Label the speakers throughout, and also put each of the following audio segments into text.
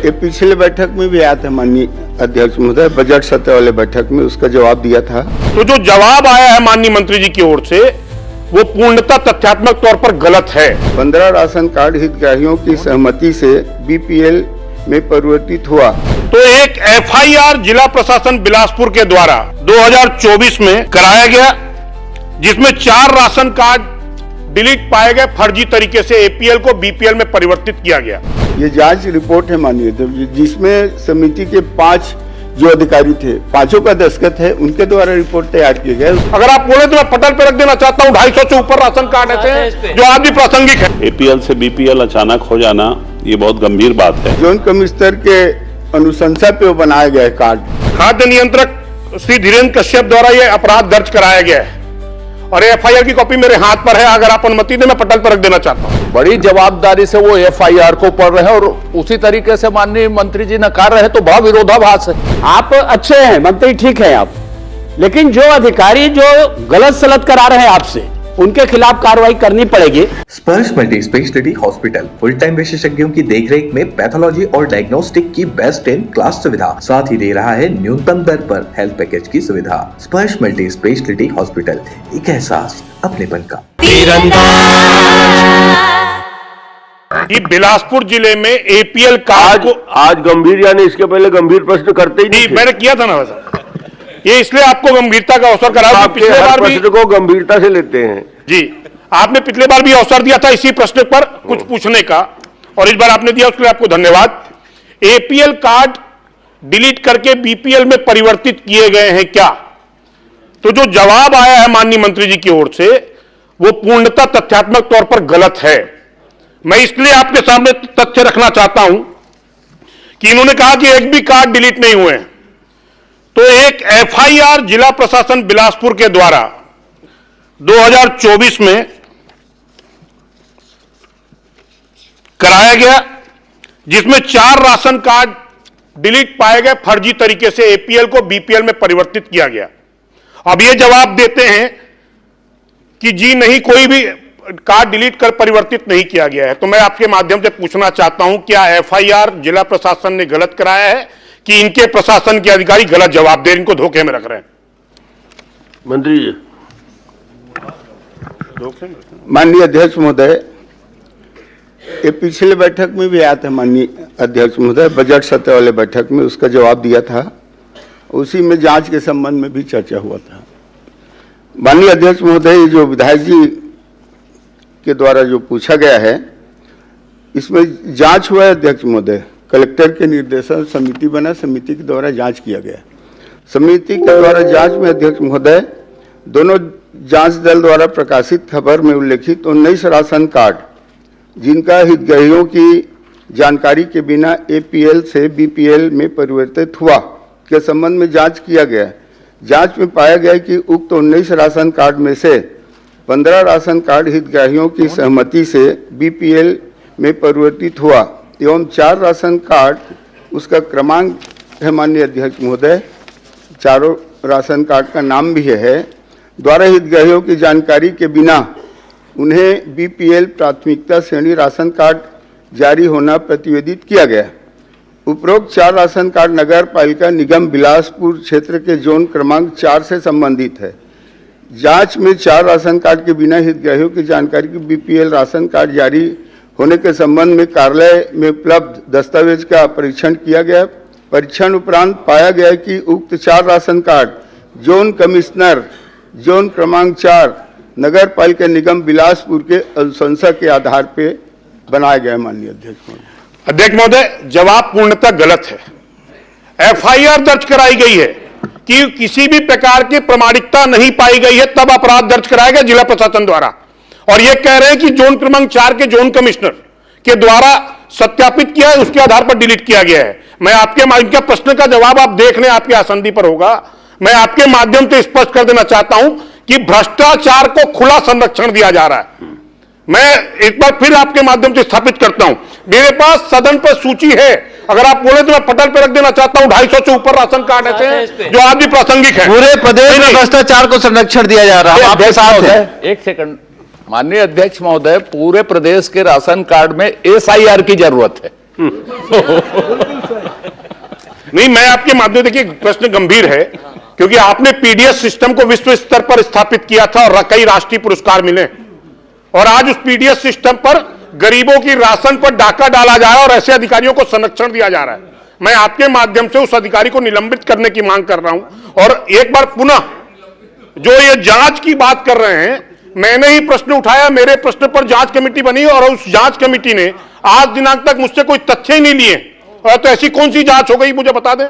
Speaker 1: ये पिछले बैठक में भी आया था माननीय अध्यक्ष महोदय, बजट सत्र वाले बैठक में उसका जवाब दिया था।
Speaker 2: तो जो जवाब आया है माननीय मंत्री जी की ओर से वो पूर्णतः तथ्यात्मक तौर पर गलत है।
Speaker 1: 15 राशन कार्ड हितग्राहियों की सहमति से बीपीएल में परिवर्तित हुआ।
Speaker 2: तो एक एफआईआर जिला प्रशासन बिलासपुर के द्वारा 2024 में कराया गया, जिसमें 4 राशन कार्ड डिलीट पाए गए, फर्जी तरीके से एपीएल को बीपीएल में परिवर्तित किया गया।
Speaker 1: ये जांच रिपोर्ट है माननीय, जिसमें समिति के 5 जो अधिकारी थे, 5 का दस्तखत है, उनके द्वारा रिपोर्ट तैयार किए गए।
Speaker 2: अगर आप बोले तो मैं पटल पे रख देना चाहता हूँ, 250 से ऊपर राशन कार्ड ऐसे हैं जो आज भी प्रासंगिक है।
Speaker 3: एपीएल से बीपीएल अचानक हो जाना ये बहुत गंभीर बात है।
Speaker 1: जोन कमिश्नर के अनुशंसा पे वो बनाया गया है कार्ड।
Speaker 2: खाद्य नियंत्रक श्री धीरेन्द्र कश्यप द्वारा ये अपराध दर्ज कराया गया है और एफआईआर की कॉपी मेरे हाथ पर है। अगर आप अनुमति दें मैं पटल पर रख देना चाहता हूँ।
Speaker 4: बड़ी जवाबदारी से वो एफआईआर को पढ़ रहे हैं और उसी तरीके से माननीय मंत्री जी नकार रहे, तो बड़ा विरोधाभास है।
Speaker 5: आप अच्छे हैं मंत्री, ठीक है आप, लेकिन जो अधिकारी जो गलत सलत करा रहे हैं आपसे, उनके खिलाफ कार्रवाई करनी पड़ेगी।
Speaker 6: स्पर्श multi speciality hospital full time विशेषज्ञों की देखरेख में पैथोलॉजी और डायग्नोस्टिक की बेस्ट इन क्लास सुविधा, साथ ही दे रहा है न्यूनतम दर पर हेल्थ पैकेज की सुविधा। स्पर्श मल्टी स्पेशलिटी हॉस्पिटल, एक एहसास अपनेपन का।
Speaker 2: कि बिलासपुर जिले में एपीएल कार्ड को
Speaker 7: आज गंभीर, यानी इसके पहले गंभीर प्रश्न करते ही नहीं थे।
Speaker 2: मैंने किया था ना वैसा, ये इसलिए आपको गंभीरता का अवसर कराया। पिछले बार भी
Speaker 7: प्रश्न को गंभीरता से लेते हैं
Speaker 2: जी, आपने पिछले बार भी अवसर दिया था इसी प्रश्न पर कुछ पूछने का, और इस बार आपने दिया, उसके लिए आपको धन्यवाद। एपीएल कार्ड डिलीट करके बीपीएल में परिवर्तित किए गए हैं क्या? तो जो जवाब आया है माननीय मंत्री जी की ओर से वो पूर्णतः तथ्यात्मक तौर पर गलत है। मैं इसलिए आपके सामने तथ्य रखना चाहता हूं कि इन्होंने कहा कि एक भी कार्ड डिलीट नहीं हुए हैं। तो एक एफआईआर जिला प्रशासन बिलासपुर के द्वारा 2024 में कराया गया, जिसमें 4 राशन कार्ड डिलीट पाए गए, फर्जी तरीके से एपीएल को बीपीएल में परिवर्तित किया गया। अब ये जवाब देते हैं कि जी नहीं, कोई भी कार्ड डिलीट कर परिवर्तित नहीं किया गया है। तो मैं आपके माध्यम से पूछना चाहता हूं, क्या एफआईआर जिला प्रशासन ने गलत कराया है कि इनके प्रशासन के अधिकारी गलत जवाब दे, इनको धोखे में रख रहे हैं?
Speaker 7: मंत्री जी।
Speaker 1: माननीय अध्यक्ष महोदय, ये पिछले बैठक में भी आया था माननीय अध्यक्ष महोदय, बजट सत्र वाले बैठक में उसका जवाब दिया था। उसी में जांच के संबंध में भी चर्चा हुआ था। माननीय अध्यक्ष महोदय, जो विधायक जी के द्वारा जो पूछा गया है, इसमें जांच हुआ है अध्यक्ष महोदय। कलेक्टर के निर्देशन समिति बना, समिति के द्वारा जांच किया गया। समिति के द्वारा जांच में अध्यक्ष महोदय, दोनों जांच दल द्वारा प्रकाशित खबर में उल्लेखित 19 राशन कार्ड जिनका हितग्राहियों की जानकारी के बिना एपीएल से बीपीएल में परिवर्तित हुआ के संबंध में जांच किया गया। जांच में पाया गया कि उक्त 19 राशन कार्ड में से 15 राशन कार्ड हितग्राहियों की सहमति से बीपीएल में परिवर्तित हुआ एवं 4 राशन कार्ड, उसका क्रमांक है माननीय अध्यक्ष महोदय, चारों राशन कार्ड का नाम भी है, द्वारा हितग्राहियों की जानकारी के बिना उन्हें बीपीएल प्राथमिकता श्रेणी राशन कार्ड जारी होना प्रतिवेदित किया गया। उपरोक्त 4 राशन कार्ड नगर पालिका निगम बिलासपुर क्षेत्र के जोन क्रमांक 4 से संबंधित है। जांच में 4 राशन कार्ड के बिना हितग्राहियों की जानकारी की बीपीएल राशन कार्ड जारी होने के संबंध में कार्यालय में उपलब्ध दस्तावेज का परीक्षण किया गया। परीक्षण उपरांत पाया गया कि उक्त 4 ration card zone commissioner zone क्रमांक 4 नगर पालिका निगम बिलासपुर के अनुशंसा के आधार पे बनाया गया। माननीय अध्यक्ष महोदय।
Speaker 2: अध्यक्ष महोदय, जवाब पूर्णतः गलत है। एफआईआर दर्ज कराई गई है कि किसी भी प्रकार की प्रामाणिकता नहीं पाई गई है, तब अपराध दर्ज कराया गया जिला प्रशासन द्वारा। और यह कह रहे हैं कि जोन क्रमांक 4 के जोन कमिश्नर के द्वारा सत्यापित किया है, उसके आधार पर डिलीट किया गया है। मैं आपके इनका प्रश्न का जवाब आप देख लें, आपके आसंदी पर होगा। मैं आपके माध्यम से स्पष्ट कर देना चाहता हूं कि भ्रष्टाचार को खुला संरक्षण दिया जा रहा है। मैं एक बार फिर आपके माध्यम से स्थापित करता हूं, मेरे पास सदन पर सूची है, अगर आप बोले तो मैं पटल पे रख देना चाहता हूं। 250 से ऊपर राशन कार्ड ऐसे हैं जो आज भी प्रासंगिक है।
Speaker 4: पूरे प्रदेश में भ्रष्टाचार को संरक्षण दिया जा रहा है। आपके साथ है। एक सेकंड माननीय अध्यक्ष महोदय, पूरे प्रदेश के राशन कार्ड में एसआईआर की जरूरत है।
Speaker 2: नहीं, मैं आपके माध्यम से, देखिए प्रश्न गंभीर है क्योंकि आपने पीडीएस सिस्टम को विश्व स्तर पर स्थापित किया था और कई राष्ट्रीय पुरस्कार मिले, और आज उस पीडीएस सिस्टम पर गरीबों की राशन पर डाका डाला जा रहा है और ऐसे अधिकारियों को संरक्षण दिया जा रहा है। मैं आपके माध्यम से उस अधिकारी को निलंबित करने की मांग कर रहा हूं। और एक बार पुनः जो ये जांच की बात कर रहे हैं, मैंने ही प्रश्न उठाया, मेरे प्रश्न पर जांच कमेटी बनी और उस जांच कमेटी ने आज दिनांक तक मुझसे कोई तथ्य ही नहीं लिए। तो ऐसी कौन सी जांच हो गई, मुझे बता दें।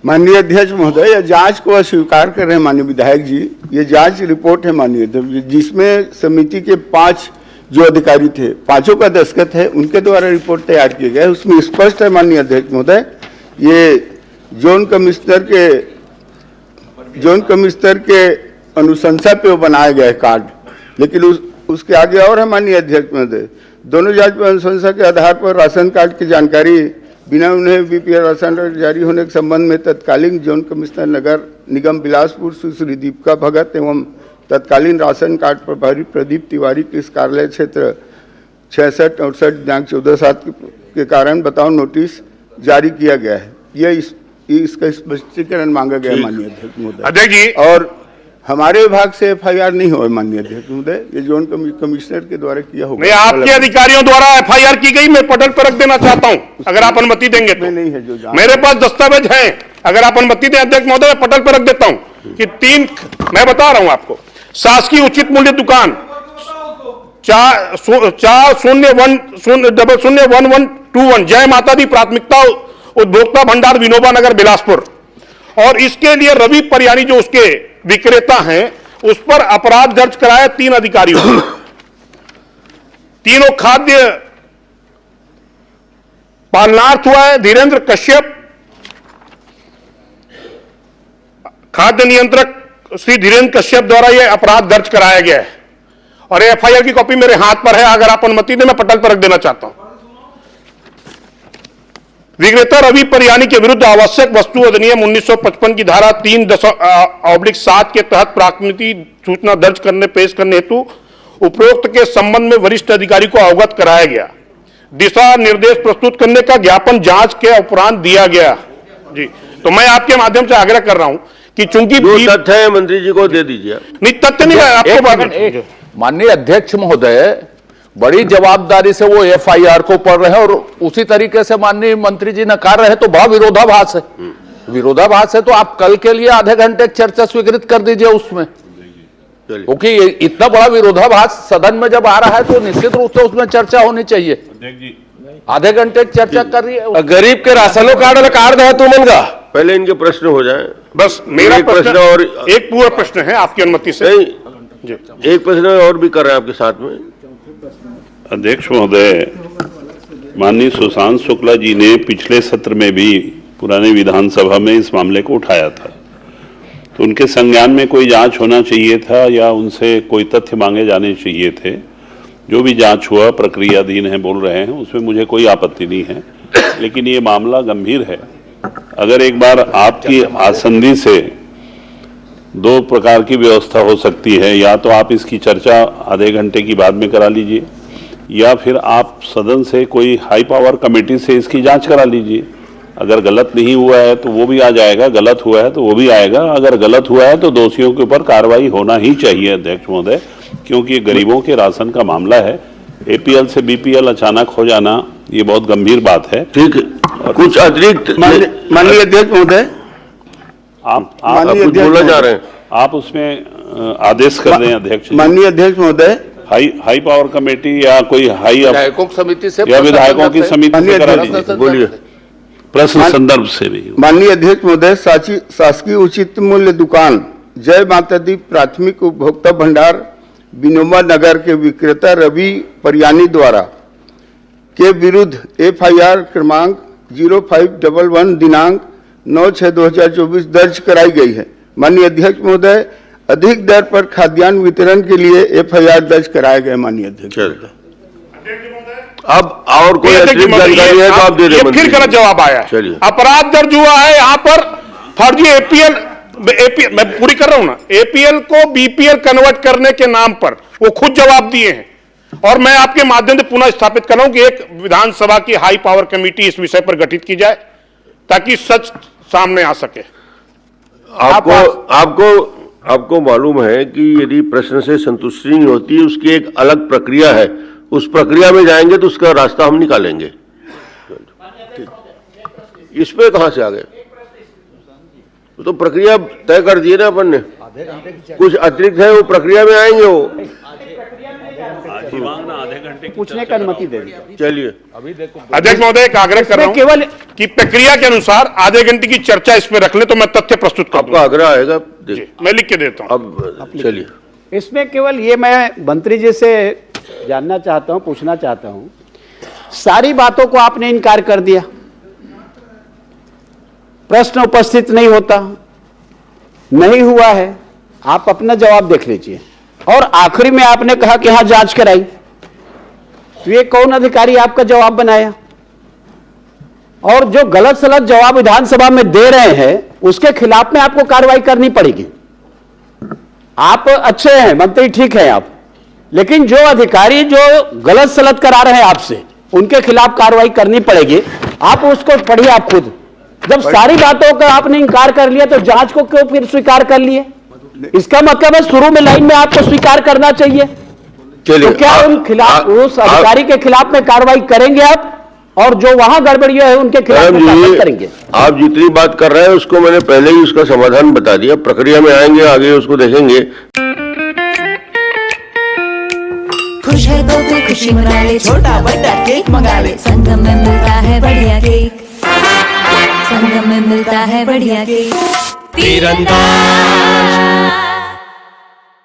Speaker 1: माननीय अध्यक्ष महोदय, यह जांच को अस्वीकार कर रहे हैं माननीय विधायक जी। ये जांच रिपोर्ट है माननीय अध्यक्ष जी, जिसमें समिति के 5 जो अधिकारी थे, 5 का दस्तखत है, उनके द्वारा रिपोर्ट तैयार किया गया है। उसमें स्पष्ट है माननीय अध्यक्ष महोदय, ये जोन कमिश्नर के अनुशंसा पे वो बनाया गया है कार्ड, लेकिन उसके आगे और है माननीय अध्यक्ष महोदय, दोनों जांच पर अनुशंसा के आधार पर राशन कार्ड की जानकारी बिना उन्हें बीपीएल राशन कार्ड जारी होने के संबंध में तत्कालीन जोन कमिश्नर नगर निगम बिलासपुर सुश्री दीपिका भगत एवं तत्कालीन राशन कार्ड प्रभारी प्रदीप तिवारी के इस कार्यालय क्षेत्र 66-68 दिनांक 14/7 के कारण बताओ नोटिस जारी किया गया है। इसका स्पष्टीकरण मांगा गया माननीय अध्यक्ष महोदय।
Speaker 2: अध्यक्ष जी,
Speaker 1: और हमारे विभाग से एफआईआर नहीं हुआ माननीय अध्यक्ष महोदय, ये जोन कमिश्नर के द्वारा किया होगा।
Speaker 2: नहीं, आपके अधिकारियों द्वारा एफआईआर की गई, मैं पटल पर रख देना चाहता हूं, अगर आप अनुमति देंगे तो।
Speaker 1: नहीं है जो
Speaker 2: मेरे पास दस्तावेज हैं, अगर आप अनुमति दें अध्यक्ष महोदय, मैं पटल पर रख देता हूं कि 3, मैं बता रहा हूं आपको, शासकीय उचित मूल्य दुकान 4010001121 जय माता दी प्राथमिकता उपभोक्ता भंडार विनोबा नगर बिलासपुर, और इसके लिए रवि परियानी जो उसके विक्रेता हैं, उस पर अपराध दर्ज कराया 3 अधिकारियों। तीनों खाद्य पालनार्थ हुआ है धीरेन्द्र कश्यप, खाद्य नियंत्रक श्री धीरेन्द्र कश्यप द्वारा यह अपराध दर्ज कराया गया है, और एफआईआर की कॉपी मेरे हाथ पर है, अगर आप अनुमति दें मैं पटल पर रख देना चाहता हूं। विक्रेता रवि परियानी के विरुद्ध आवश्यक वस्तु अधिनियम 1955 की धारा 3/7 के तहत प्राथमिकी सूचना दर्ज करने पेश करने हेतु उपरोक्त के संबंध में वरिष्ठ अधिकारी को अवगत कराया गया। दिशा निर्देश प्रस्तुत करने का ज्ञापन जांच के उपरांत दिया गया। जी, तो मैं आपके माध्यम से आग्रह कर रहा हूं कि चूंकि
Speaker 7: तथ्य है मंत्री जी को दे दीजिए।
Speaker 2: नहीं, तथ्य नहीं है आपको।
Speaker 4: माननीय अध्यक्ष महोदय, बड़ी जवाबदारी से वो एफआईआर को पढ़ रहे हैं और उसी तरीके से माननीय मंत्री जी नकार रहे, तो बड़ा विरोधाभास है। विरोधाभास है तो आप कल के लिए आधे घंटे चर्चा स्वीकृत कर दीजिए उसमें, क्योंकि इतना बड़ा विरोधाभास सदन में जब आ रहा है तो निश्चित रूप से उसमें चर्चा होनी चाहिए। आधे घंटे चर्चा कर रही है।
Speaker 7: गरीब के राशनों कार्ड है तो मंगा, पहले इनके प्रश्न हो जाए।
Speaker 2: बस मेरा प्रश्न और एक पूरा प्रश्न है आपकी अनुमति से।
Speaker 7: एक प्रश्न और भी कर रहे हैं आपके साथ में।
Speaker 3: अध्यक्ष महोदय, माननीय सुशांत शुक्ला जी ने पिछले सत्र में भी पुराने विधानसभा में इस मामले को उठाया था, तो उनके संज्ञान में कोई जांच होना चाहिए था या उनसे कोई तथ्य मांगे जाने चाहिए थे। जो भी जांच हुआ प्रक्रियाधीन है बोल रहे हैं, उसमें मुझे कोई आपत्ति नहीं है, लेकिन ये मामला गंभीर है। अगर एक बार आपकी आसंदी से 2 प्रकार की व्यवस्था हो सकती है, या तो आप इसकी चर्चा आधे घंटे की बाद में करा लीजिए, या फिर आप सदन से कोई हाई पावर कमेटी से इसकी जांच करा लीजिए। अगर गलत नहीं हुआ है तो वो भी आ जाएगा, गलत हुआ है तो वो भी आएगा। अगर गलत हुआ है तो दोषियों के ऊपर कार्रवाई होना ही चाहिए अध्यक्ष महोदय, क्योंकि गरीबों के राशन का मामला है। एपीएल से बीपीएल अचानक हो जाना ये बहुत गंभीर बात है।
Speaker 7: ठीक है, कुछ अतिरिक्त
Speaker 1: माननीय अध्यक्ष महोदय,
Speaker 3: आप
Speaker 7: कुछ बोला जा रहे हैं,
Speaker 3: आप उसमें आदेश कर दें अध्यक्ष।
Speaker 1: माननीय अध्यक्ष महोदय,
Speaker 3: हाई पावर कमेटी या कोई हाई
Speaker 4: विधायकों की समिति से
Speaker 3: या विधायकों की समिति से करा लीजिए।
Speaker 7: बोलिए।
Speaker 3: प्रश्न संदर्भ से भी।
Speaker 1: माननीय अध्यक्ष महोदय, शासकीय उचित मूल्य दुकान जय माता दी प्राथमिक उपभोक्ता भंडार विनोबा नगर के विक्रेता रवि परियानी द्वारा के विरुद्ध एफआईआर क्रमांक 0511 दिनांक 9/6/2024 दर्ज कराई गई है। माननीय अध्यक्ष महोदय, अधिक दर पर खाद्यान्न वितरण के लिए एफआईआर दर्ज कराया गया। माननीय अध्यक्ष,
Speaker 7: अब और कोई अतिरिक्त जानकारी है तो आप दे दें।
Speaker 2: फिर गलत जवाब आया है। अपराध दर्ज हुआ है यहाँ पर फर्जी एपीएल, मैं पूरी कर रहा हूं ना, एपीएल को बीपीएल कन्वर्ट करने के नाम पर वो खुद जवाब दिए हैं, और मैं आपके माध्यम से पुनः स्थापित कर रहा हूं कि एक विधानसभा की हाई पावर कमेटी इस विषय पर गठित की जाए, ताकि सच सामने आ सके।
Speaker 7: आपको मालूम है कि यदि प्रश्न से संतुष्टि नहीं होती, उसकी एक अलग प्रक्रिया है, उस प्रक्रिया में जाएंगे तो उसका रास्ता हम निकालेंगे। इस पे कहां से आ गए? तो प्रक्रिया तय कर दी है ना अपन ने, कुछ अतिरिक्त है वो प्रक्रिया में आएंगे वो।
Speaker 3: आधे घंटे
Speaker 5: पूछने की अनुमति दे दी।
Speaker 7: चलिए,
Speaker 2: अध्यक्ष महोदय एक आग्रह कर रहा हूं
Speaker 5: केवल
Speaker 2: कि प्रक्रिया के अनुसार आधे घंटे की चर्चा इसमें रख ले तो मैं तथ्य प्रस्तुत कर
Speaker 7: आपका आग्रह आएगा,
Speaker 2: मैं लिख के देता हूं।
Speaker 7: अब चलिए,
Speaker 5: इसमें केवल ये मैं मंत्री जी से जानना चाहता हूं, पूछना चाहता हूं, सारी बातों को आपने इनकार कर दिया, प्रश्न उपस्थित नहीं होता, नहीं हुआ है, आप अपना जवाब देख लीजिए, और आखिरी में आपने कहा कि हां जांच कराई, तो ये कौन अधिकारी आपका जवाब बनाया? और जो गलत सलत जवाब विधानसभा में दे रहे हैं उसके खिलाफ में आपको कार्रवाई करनी पड़ेगी। आप अच्छे हैं मंत्री, ठीक है आप, लेकिन जो अधिकारी जो गलत सलत करा रहे हैं आपसे, उनके खिलाफ कार्रवाई करनी पड़ेगी। आप उसको पढ़िए आप खुद। जब सारी बातों का आपने इंकार कर लिया तो जांच को क्यों फिर स्वीकार कर लिए? इसका मतलब है शुरू में लाइन में आपको स्वीकार करना चाहिए। तो क्या उन खिलाफ, उस अधिकारी के खिलाफ में कार्रवाई करेंगे आप, और जो वहां गड़बड़ियां है उनके खिलाफ में कार्रवाई करेंगे?
Speaker 7: आप जितनी बात कर रहे हैं उसको मैंने पहले ही उसका समाधान बता दिया, प्रक्रिया में आएंगे, आगे उसको देखेंगे।
Speaker 8: खुश है तो फिर खुशी मना ले, छोटा बड़ा केक मंगा ले, संगम में मिलता है बढ़िया केक, संगम में मिलता है बढ़िया केक। तीरंदाज